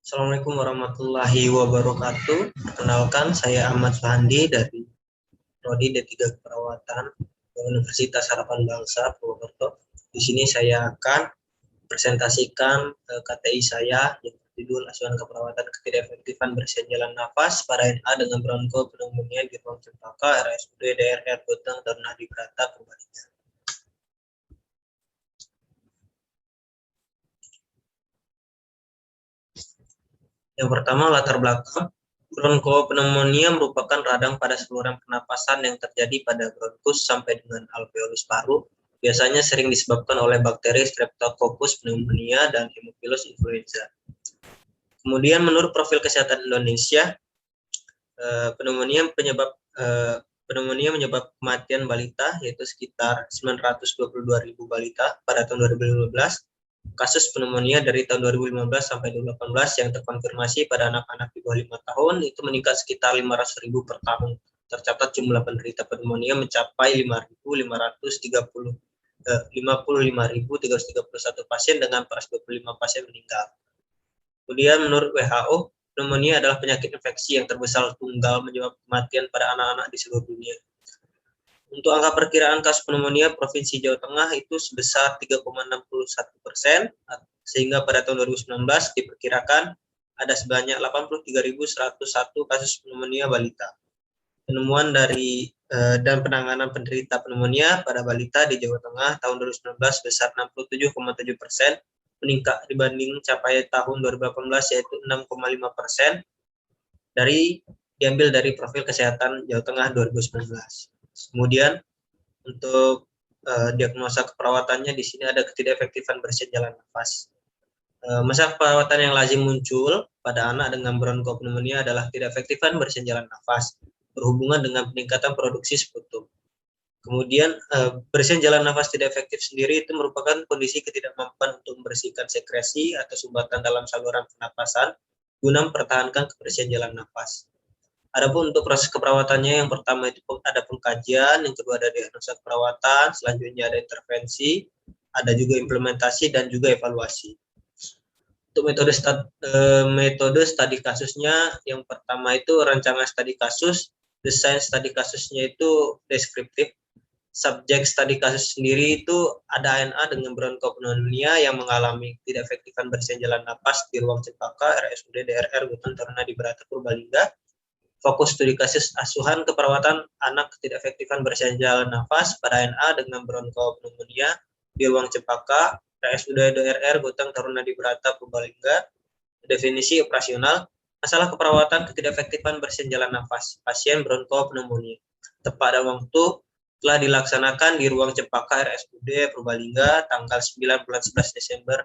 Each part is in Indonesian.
Assalamualaikum warahmatullahi wabarakatuh. Perkenalkan, saya Ahmad Suhandi dari Prodi D3 Keperawatan Universitas Harapan Bangsa, Purwokerto. Di sini saya akan presentasikan KTI saya yang berjudul Asuhan Keperawatan Ketidakefektifan Bersihan Jalan Nafas pada NA dengan bronkopneumonia di ruang cempaka RSUD DRR Goteng Taruna Adibrata Purbalingga. Yang pertama, latar belakang. Bronkopneumonia merupakan radang pada saluran pernapasan yang terjadi pada bronkus sampai dengan alveolus paru. Biasanya sering disebabkan oleh bakteri Streptococcus pneumonia dan Haemophilus influenza. Kemudian menurut profil kesehatan Indonesia, pneumonia menyebab kematian balita, yaitu sekitar 922.000 balita pada tahun 2015. Kasus pneumonia dari tahun 2015 sampai 2018 yang terkonfirmasi pada anak-anak di bawah 5 tahun itu meningkat sekitar 500.000 per tahun. Tercatat jumlah penderita pneumonia mencapai 55.331 pasien dengan 425 pasien meninggal. Kemudian menurut WHO, pneumonia adalah penyakit infeksi yang terbesar tunggal menyebabkan kematian pada anak-anak di seluruh dunia. Untuk angka perkiraan kasus pneumonia Provinsi Jawa Tengah itu sebesar 3,61%, sehingga pada tahun 2019 diperkirakan ada sebanyak 83.101 kasus pneumonia balita. Penemuan dari dan penanganan penderita pneumonia pada balita di Jawa Tengah tahun 2019 sebesar 67,7%, meningkat dibanding capaian tahun 2018 yaitu 6,5%, diambil dari profil kesehatan Jawa Tengah 2019. Kemudian untuk diagnosa keperawatannya di sini ada ketidakefektifan bersihan jalan nafas. Masalah keperawatan yang lazim muncul pada anak dengan bronkopneumonia adalah ketidakefektifan bersihan jalan nafas berhubungan dengan peningkatan produksi sputum. Kemudian bersihan jalan nafas tidak efektif sendiri itu merupakan kondisi ketidakmampuan untuk membersihkan sekresi atau sumbatan dalam saluran pernapasan guna mempertahankan kebersihan jalan nafas. Adapun untuk proses keperawatannya, yang pertama itu ada pengkajian, yang kedua ada diagnosa keperawatan, selanjutnya ada intervensi, ada juga implementasi dan juga evaluasi. Untuk metode studi kasusnya, yang pertama itu rancangan studi kasus, desain studi kasusnya itu deskriptif. Subjek studi kasus sendiri itu ada ANA dengan bronkopneumonia yang mengalami tidak efektifan bersihan jalan napas di ruang cempaka RSUD DRR Goteng Taruna Adibrata Purbalingga. Fokus studi kasus asuhan keperawatan anak tidak efektifan bersihan jalan nafas pada ANA dengan bronkopneumonia di ruang cempaka RSUD DRR Goteng Taruna Adibrata Purbalingga. Definisi operasional, masalah keperawatan ketidakefektifan bersihan jalan nafas pasien bronkopneumonia. Tepat dan waktu telah dilaksanakan di ruang cempaka RSUD Purbalingga tanggal 9 bulan 11 Desember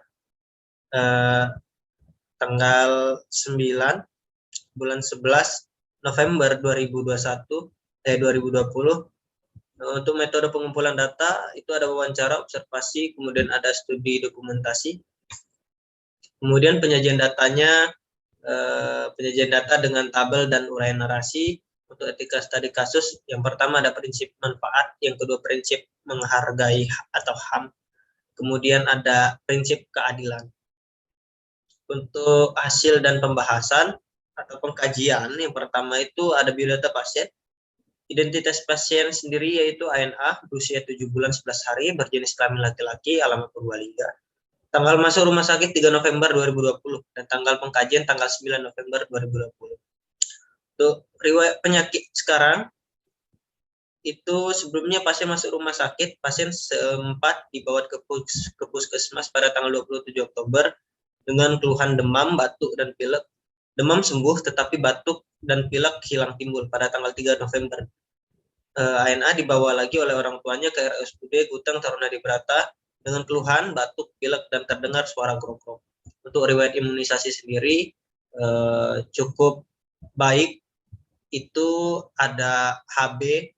tanggal 9 bulan 11 November 2020. Untuk metode pengumpulan data itu ada wawancara, observasi, kemudian ada studi dokumentasi. Kemudian penyajian datanya, penyajian data dengan tabel dan uraian narasi. Untuk etika studi kasus, yang pertama ada prinsip manfaat, yang kedua prinsip menghargai atau HAM, kemudian ada prinsip keadilan. Untuk hasil dan pembahasan atau pengkajian, yang pertama itu ada biodata pasien. Identitas pasien sendiri yaitu ANA, berusia 7 bulan 11 hari, berjenis kelamin laki-laki, alamat Purbalingga. Tanggal masuk rumah sakit 3 November 2020 dan tanggal pengkajian tanggal 9 November 2020. Untuk riwayat penyakit sekarang, itu sebelumnya pasien masuk rumah sakit, pasien sempat dibawa ke puskesmas pada tanggal 27 Oktober dengan keluhan demam, batuk, dan pilek. Demam sembuh tetapi batuk dan pilek hilang timbul pada tanggal 3 November. ANA dibawa lagi oleh orang tuanya ke RSUD Goteng Taruna Adibrata dengan keluhan batuk, pilek, dan terdengar suara grogro. Untuk riwayat imunisasi sendiri cukup baik. Itu ada HB,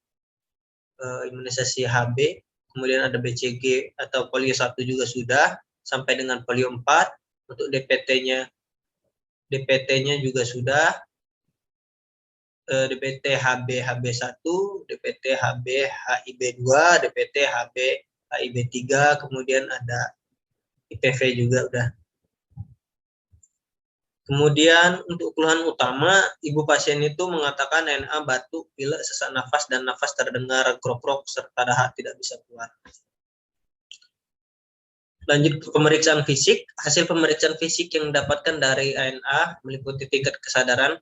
imunisasi HB, kemudian ada BCG atau polio 1 juga sudah, sampai dengan polio 4. Untuk DPT-nya juga sudah, DPT HB HB1, DPT HB HIB2, DPT HB HIB3, kemudian ada IPV juga udah. Kemudian untuk keluhan utama, ibu pasien itu mengatakan NA batuk, pilek, sesak nafas, dan nafas terdengar krok-krok serta dahak tidak bisa keluar. Lanjut ke pemeriksaan fisik. Hasil pemeriksaan fisik yang didapatkan dari ANA meliputi tingkat kesadaran,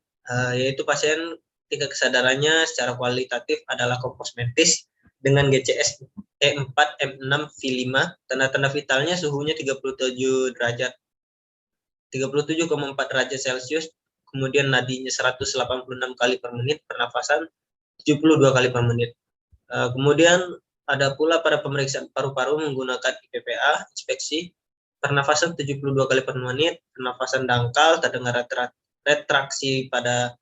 yaitu pasien tingkat kesadarannya secara kualitatif adalah komposmentis dengan GCS E4, M6, V5. Tanda-tanda vitalnya suhunya 37 derajat 37,4 derajat Celcius, kemudian nadinya 186 kali per menit, pernafasan 72 kali per menit. Kemudian ada pula pada pemeriksaan paru-paru menggunakan IPPA, inspeksi, pernafasan 72 kali per menit, pernafasan dangkal, terdengar retraksi pada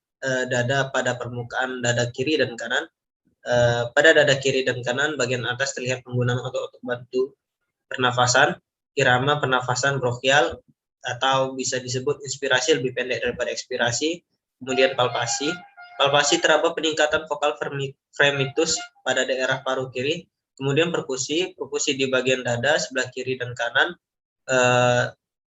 dada pada permukaan dada kiri dan kanan. Pada dada kiri dan kanan, bagian atas terlihat penggunaan otot-otot bantu pernafasan, irama pernafasan brachial, atau bisa disebut inspirasi lebih pendek daripada ekspirasi. Kemudian palpasi. Palpasi teraba peningkatan vokal fremitus pada daerah paru kiri. Kemudian perkusi di bagian dada sebelah kiri dan kanan.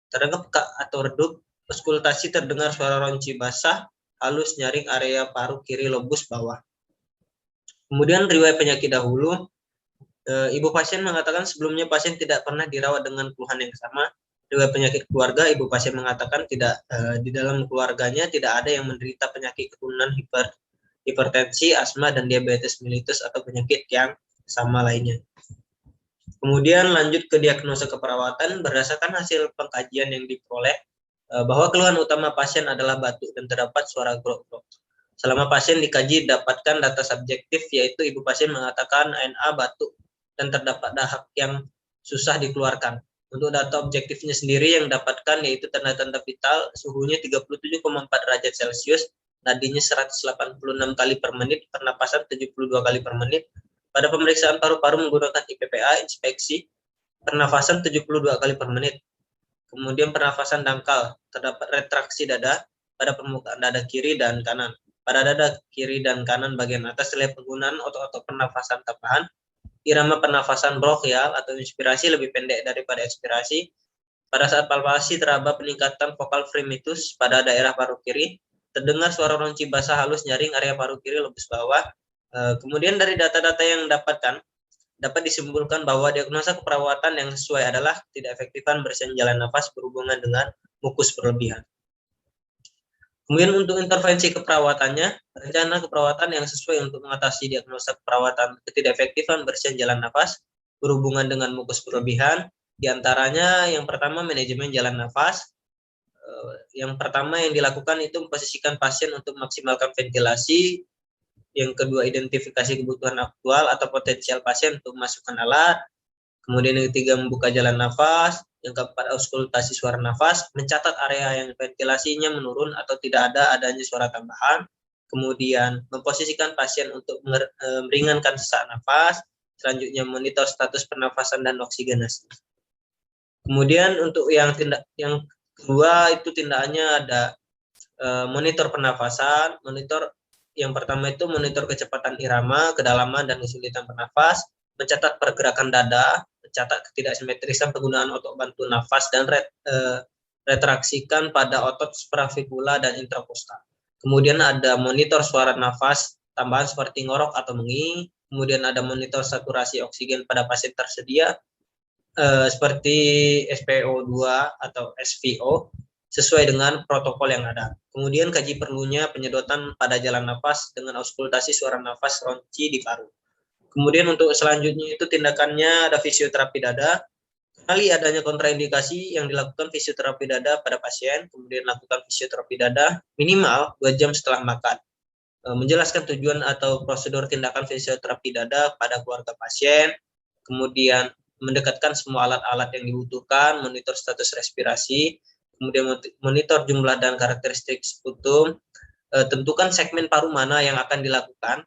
Terdengar pekak atau redup. Auskultasi terdengar suara ronci basah, halus nyaring area paru kiri lobus bawah. Kemudian riwayat penyakit dahulu. Ibu pasien mengatakan sebelumnya pasien tidak pernah dirawat dengan keluhan yang sama. Riwayat penyakit keluarga, ibu pasien mengatakan tidak di dalam keluarganya tidak ada yang menderita penyakit keturunan hipertensi, asma, dan diabetes mellitus atau penyakit yang sama lainnya. Kemudian lanjut ke diagnosa keperawatan. Berdasarkan hasil pengkajian yang diperoleh, bahwa keluhan utama pasien adalah batuk dan terdapat suara grok-grok. Selama pasien dikaji dapatkan data subjektif, yaitu ibu pasien mengatakan ANA batuk dan terdapat dahak yang susah dikeluarkan. Untuk data objektifnya sendiri yang dapatkan yaitu tanda-tanda vital, suhunya 37,4 derajat Celcius, nadinya 186 kali per menit, pernapasan 72 kali per menit. Pada pemeriksaan paru-paru menggunakan IPPA, inspeksi, pernafasan 72 kali per menit. Kemudian pernafasan dangkal, terdapat retraksi dada pada permukaan dada kiri dan kanan. Pada dada kiri dan kanan bagian atas terlihat penggunaan otot-otot pernafasan tambahan. Irama pernafasan brachial atau inspirasi lebih pendek daripada ekspirasi. Pada saat palpasi teraba peningkatan vokal fremitus pada daerah paru kiri. Terdengar suara ronci basah halus nyaring area paru kiri lobus bawah. Kemudian dari data-data yang dapatkan, dapat disimpulkan bahwa diagnosa keperawatan yang sesuai adalah tidak efektifan bersihin jalan nafas berhubungan dengan mukus berlebihan. Kemudian untuk intervensi keperawatannya, rencana keperawatan yang sesuai untuk mengatasi diagnosa keperawatan ketidak efektifan bersihin jalan nafas berhubungan dengan mukus berlebihan, diantaranya yang pertama manajemen jalan nafas. Yang pertama yang dilakukan itu memposisikan pasien untuk maksimalkan ventilasi. Yang kedua, identifikasi kebutuhan aktual atau potensial pasien untuk memasukkan alat. Kemudian yang ketiga, membuka jalan nafas. Yang keempat, auskultasi suara nafas, mencatat area yang ventilasinya menurun atau tidak adanya suara tambahan. Kemudian memposisikan pasien untuk meringankan sesak nafas. Selanjutnya monitor status pernafasan dan oksigenasi. Kemudian untuk yang kedua itu tindakannya ada monitor pernafasan. Yang pertama itu monitor kecepatan irama, kedalaman dan kesulitan bernafas, mencatat pergerakan dada, mencatat ketidaksimetrisan penggunaan otot bantu nafas, dan retraksikan pada otot suprafikula dan intracostal. Kemudian ada monitor suara nafas tambahan seperti ngorok atau mengi. Kemudian ada monitor saturasi oksigen pada pasien tersedia seperti SpO2 atau SVO sesuai dengan protokol yang ada. Kemudian kaji perlunya penyedotan pada jalan nafas dengan auskultasi suara nafas ronci di paru. Kemudian untuk selanjutnya itu tindakannya ada fisioterapi dada. Kali adanya kontraindikasi yang dilakukan fisioterapi dada pada pasien, kemudian lakukan fisioterapi dada minimal 2 jam setelah makan. Menjelaskan tujuan atau prosedur tindakan fisioterapi dada pada keluarga pasien, kemudian mendekatkan semua alat-alat yang dibutuhkan, monitor status respirasi, kemudian monitor jumlah dan karakteristik sputum, tentukan segmen paru mana yang akan dilakukan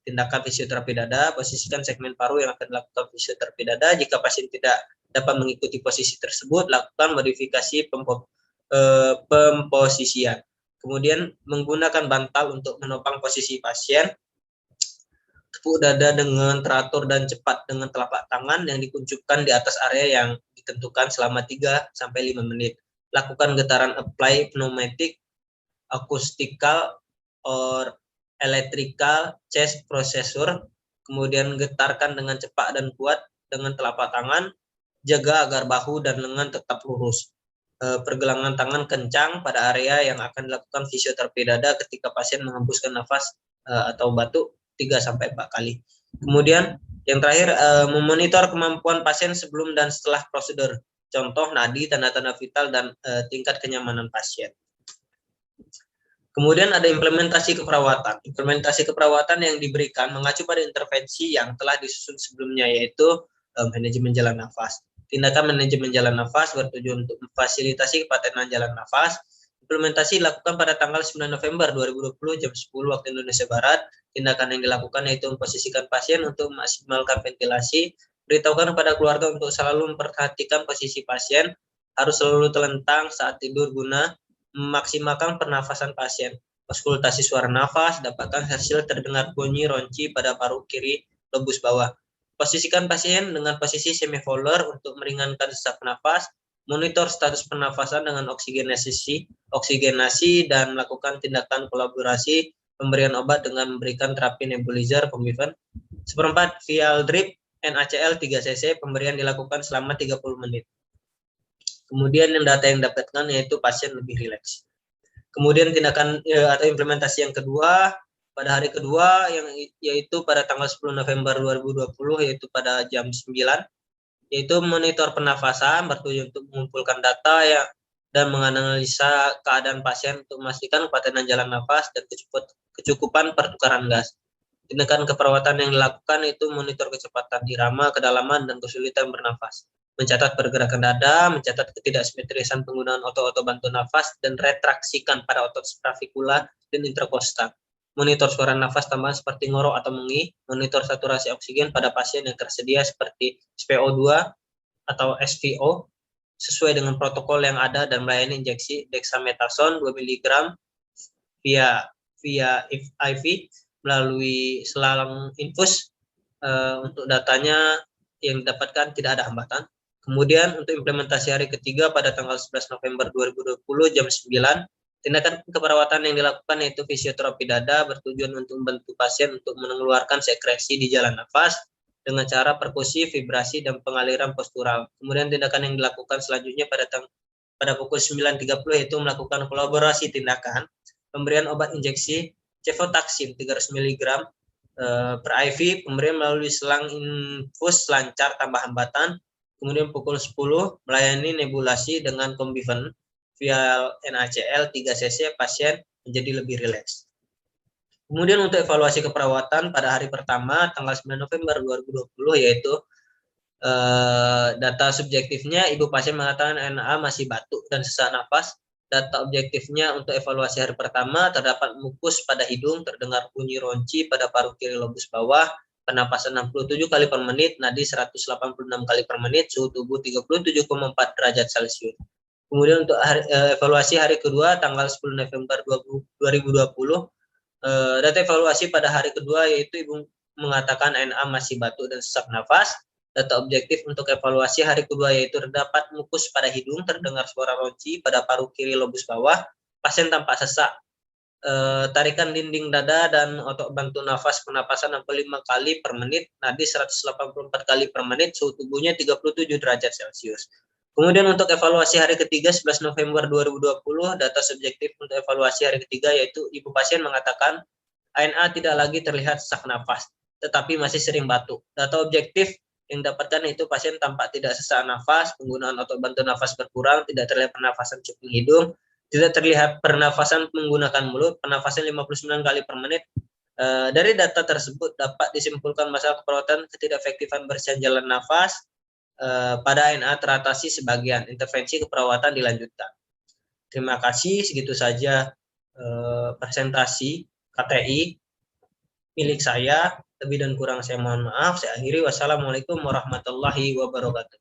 tindakan fisioterapi dada, posisikan segmen paru yang akan dilakukan fisioterapi dada. Jika pasien tidak dapat mengikuti posisi tersebut, lakukan modifikasi pemposisian. Kemudian menggunakan bantal untuk menopang posisi pasien. Tepuk dada dengan teratur dan cepat dengan telapak tangan yang dikuncupkan di atas area yang ditentukan selama 3-5 menit. lakukan getaran apply pneumatic, acoustical, or electrical chest processor, kemudian getarkan dengan cepat dan kuat dengan telapak tangan, jaga agar bahu dan lengan tetap lurus. Pergelangan tangan kencang pada area yang akan dilakukan fisioterapi dada ketika pasien menghembuskan nafas atau batuk 3-4 kali. Kemudian yang terakhir, memonitor kemampuan pasien sebelum dan setelah prosedur. Contoh nadi, tanda-tanda vital, dan tingkat kenyamanan pasien. Kemudian ada implementasi keperawatan. Implementasi keperawatan yang diberikan mengacu pada intervensi yang telah disusun sebelumnya, yaitu manajemen jalan nafas. Tindakan manajemen jalan nafas bertujuan untuk memfasilitasi kepatenan jalan nafas. Implementasi dilakukan pada tanggal 9 November 2020 jam 10 waktu Indonesia Barat. Tindakan yang dilakukan yaitu memposisikan pasien untuk memaksimalkan ventilasi, beritahukan kepada keluarga untuk selalu memperhatikan posisi pasien, harus selalu telentang saat tidur guna memaksimalkan pernafasan pasien. Auskultasi suara nafas, dapatkan hasil terdengar bunyi ronci pada paru kiri lobus bawah. Posisikan pasien dengan posisi semivolar untuk meringankan sesak nafas. Monitor status pernafasan dengan oksigenasi dan melakukan tindakan kolaborasi pemberian obat dengan memberikan terapi nebulizer pembivan. 1/4 vial drip NaCl 3 cc, pemberian dilakukan selama 30 menit. Kemudian yang data yang didapatkan yaitu pasien lebih rileks. Kemudian tindakan atau implementasi yang kedua pada hari kedua yaitu pada tanggal 10 November 2020 yaitu pada jam 9, yaitu monitor pernafasan bertujuan untuk mengumpulkan data dan menganalisa keadaan pasien untuk memastikan kepatenan jalan nafas dan kecukupan pertukaran gas. Tindakan keperawatan yang dilakukan itu monitor kecepatan irama, kedalaman, dan kesulitan bernafas. Mencatat pergerakan dada, mencatat ketidaksimetrisan penggunaan otot-otot bantu nafas, dan retraksikan pada otot suprafikula dan interkostal. Monitor suara nafas tambahan seperti ngorok atau mengi, monitor saturasi oksigen pada pasien yang tersedia seperti SpO2 atau SVO sesuai dengan protokol yang ada dan melayani injeksi dexamethasone 2 mg via IV melalui selang infus. Untuk datanya yang didapatkan tidak ada hambatan. Kemudian untuk implementasi hari ketiga pada tanggal 11 November 2020 jam 9, tindakan keperawatan yang dilakukan yaitu fisioterapi dada bertujuan untuk membantu pasien untuk mengeluarkan sekresi di jalan nafas dengan cara perkusi, vibrasi, dan pengaliran postural. Kemudian tindakan yang dilakukan selanjutnya pada pukul 9.30 yaitu melakukan kolaborasi tindakan, pemberian obat injeksi cefotaxime 300 mg per IV, pemberian melalui selang infus lancar tanpa hambatan. Kemudian pukul 10 melayani nebulasi dengan kombivan vial NaCl 3 cc, pasien menjadi lebih rileks. Kemudian untuk evaluasi keperawatan pada hari pertama tanggal 9 November 2020 yaitu data subjektifnya ibu pasien mengatakan NA masih batuk dan sesak nafas. Data objektifnya untuk evaluasi hari pertama terdapat mukus pada hidung, terdengar bunyi ronci pada paru kiri lobus bawah, pernapasan 67 kali per menit, nadi 186 kali per menit, suhu tubuh 37,4 derajat Celcius. Kemudian untuk evaluasi hari kedua tanggal 10 November 2020, data evaluasi pada hari kedua yaitu ibu mengatakan NA masih batuk dan sesak nafas. Data objektif untuk evaluasi hari kedua yaitu terdapat mukus pada hidung, terdengar suara ronci pada paru kiri lobus bawah, pasien tampak sesak, tarikan dinding dada dan otot bantu nafas pernapasan 65 kali per menit, nadi 184 kali per menit, suhu tubuhnya 37 derajat Celcius. Kemudian untuk evaluasi hari ketiga 11 November 2020, data subjektif untuk evaluasi hari ketiga yaitu ibu pasien mengatakan ANA tidak lagi terlihat sesak nafas, tetapi masih sering batuk. Data objektif yang dapatkan itu pasien tampak tidak sesak nafas, penggunaan otot bantu nafas berkurang, tidak terlihat pernafasan cuping hidung, tidak terlihat pernafasan menggunakan mulut, pernafasan 59 kali per menit. Dari data tersebut dapat disimpulkan masalah keperawatan ketidakefektifan bersihan jalan nafas pada ANA teratasi sebagian, intervensi keperawatan dilanjutkan. Terima kasih, segitu saja presentasi KTI milik saya. Lebih dan kurang saya mohon maaf. Saya akhiri. Wassalamualaikum warahmatullahi wabarakatuh.